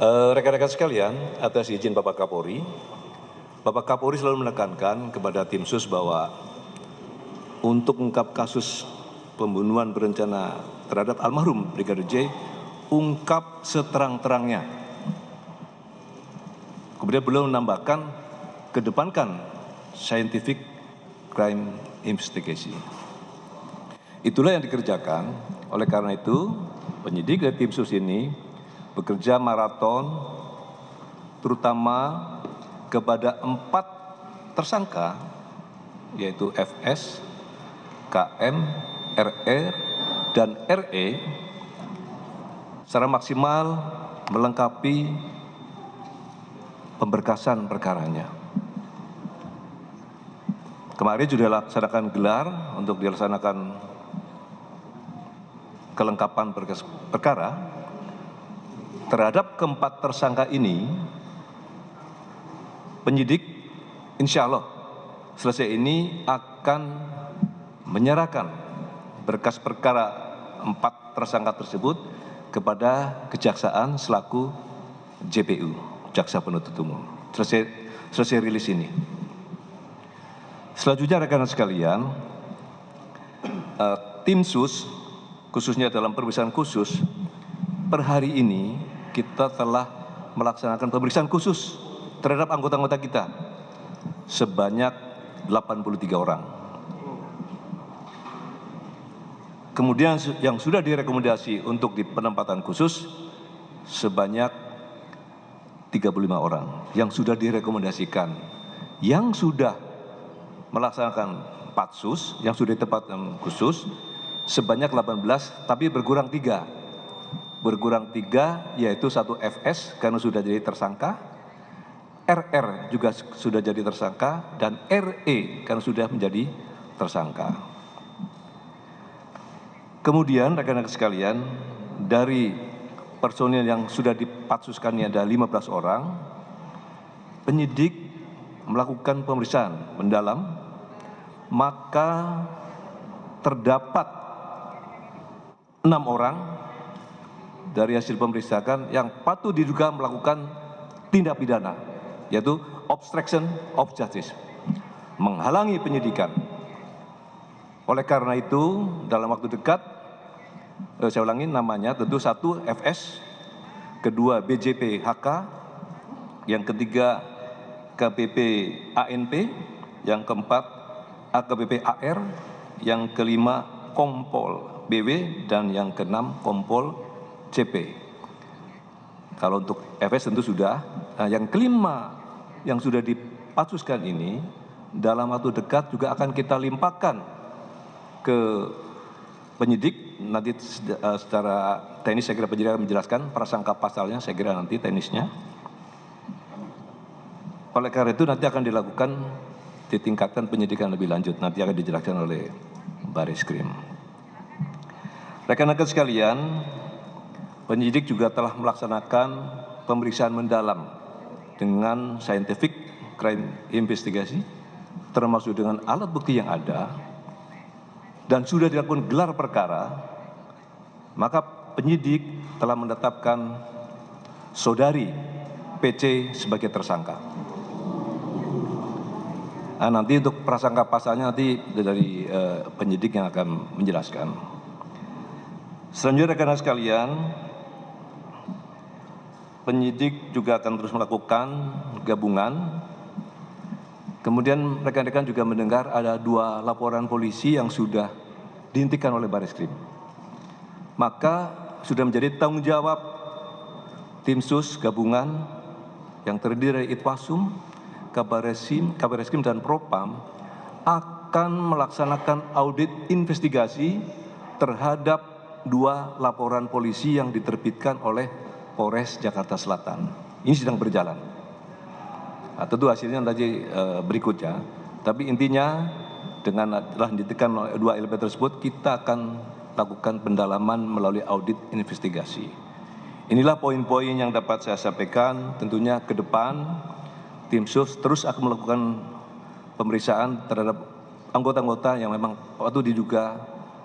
Rekan-rekan sekalian, atas izin Bapak Kapolri selalu menekankan kepada tim sus bahwa untuk mengungkap kasus pembunuhan berencana terhadap almarhum Brigadir J, ungkap seterang-terangnya. Kemudian beliau menambahkan, kedepankan scientific crime investigation. Itulah yang dikerjakan. Oleh karena itu, penyidik dari tim sus ini bekerja maraton, terutama kepada 4 tersangka, yaitu FS, KM, RR, dan RE, secara maksimal melengkapi pemberkasan perkaranya. Kemarin sudah dilaksanakan gelar untuk dilaksanakan kelengkapan berkas perkara. Terhadap keempat tersangka ini, penyidik insya Allah selesai ini akan menyerahkan berkas perkara 4 tersangka tersebut kepada kejaksaan selaku JPU, Jaksa Penuntut Umum. Selesai rilis ini. Selanjutnya rekan-rekan sekalian, tim sus khususnya dalam pemeriksaan khusus per hari ini kita telah melaksanakan pemeriksaan khusus terhadap anggota-anggota kita sebanyak 83 orang. Kemudian yang sudah direkomendasi untuk di penempatan khusus sebanyak 35 orang yang sudah direkomendasikan. Yang sudah melaksanakan patsus, yang sudah ditempatkan khusus sebanyak 18, tapi berkurang 3. Berkurang 3, yaitu 1 FS karena sudah jadi tersangka, RR juga sudah jadi tersangka, dan RE karena sudah menjadi tersangka. Kemudian rekan-rekan sekalian, dari personil yang sudah dipatsuskan ini ada 15 orang, penyidik melakukan pemeriksaan mendalam, maka terdapat 6 orang dari hasil pemeriksaan yang patut diduga melakukan tindak pidana, yaitu obstruction of justice, menghalangi penyidikan. Oleh karena itu, dalam waktu dekat, saya ulangi namanya, tentu 1 FS, kedua BJP HK, yang ketiga KPP ANP, yang keempat AKBP AR, yang kelima Kompol BW, dan yang keenam Kompol CP. Kalau untuk FS tentu sudah. Nah, yang kelima yang sudah dipatsuskan ini dalam waktu dekat juga akan kita limpahkan ke penyidik. Nanti secara teknis saya kira penyidik akan menjelaskan prasangka pasalnya, saya kira nanti teknisnya. Oleh karena itu nanti akan dilakukan ditingkatkan penyidikan lebih lanjut, nanti akan dijelaskan oleh Bareskrim. Rekan-rekan sekalian, penyidik juga telah melaksanakan pemeriksaan mendalam dengan scientific crime investigasi, termasuk dengan alat bukti yang ada, dan sudah dilakukan gelar perkara, maka penyidik telah menetapkan saudari PC sebagai tersangka. Nah, nanti untuk prasangka pasalnya nanti dari penyidik yang akan menjelaskan. Selanjutnya rekan-rekan sekalian, penyidik juga akan terus melakukan gabungan. Kemudian rekan-rekan juga mendengar ada 2 laporan polisi yang sudah dihentikan oleh Bareskrim. Maka sudah menjadi tanggung jawab tim sus gabungan yang terdiri dari Itwasum, Kabareskrim, dan Propam akan melaksanakan audit investigasi terhadap 2 laporan polisi yang diterbitkan oleh Polres Jakarta Selatan. Ini sedang berjalan. Nah, tentu hasilnya nanti berikutnya. Tapi intinya dengan telah dihentikan 2 elemen tersebut, kita akan lakukan pendalaman melalui audit investigasi. Inilah poin-poin yang dapat saya sampaikan. Tentunya ke depan tim sus terus akan melakukan pemeriksaan terhadap anggota-anggota yang memang patut diduga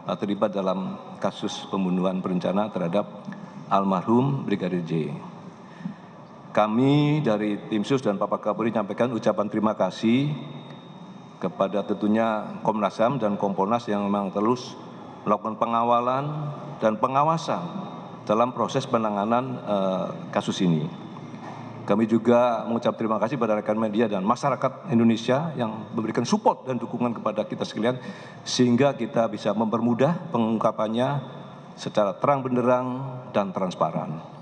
terlibat dalam kasus pembunuhan berencana terhadap almarhum Brigadir J. kami dari tim sus dan Bapak Kapolri menyampaikan ucapan terima kasih kepada tentunya Komnas HAM dan Kompolnas yang memang terus melakukan pengawalan dan pengawasan dalam proses penanganan kasus ini. Kami juga mengucap terima kasih pada rekan media dan masyarakat Indonesia yang memberikan support dan dukungan kepada kita sekalian, sehingga kita bisa mempermudah pengungkapannya secara terang benderang dan transparan.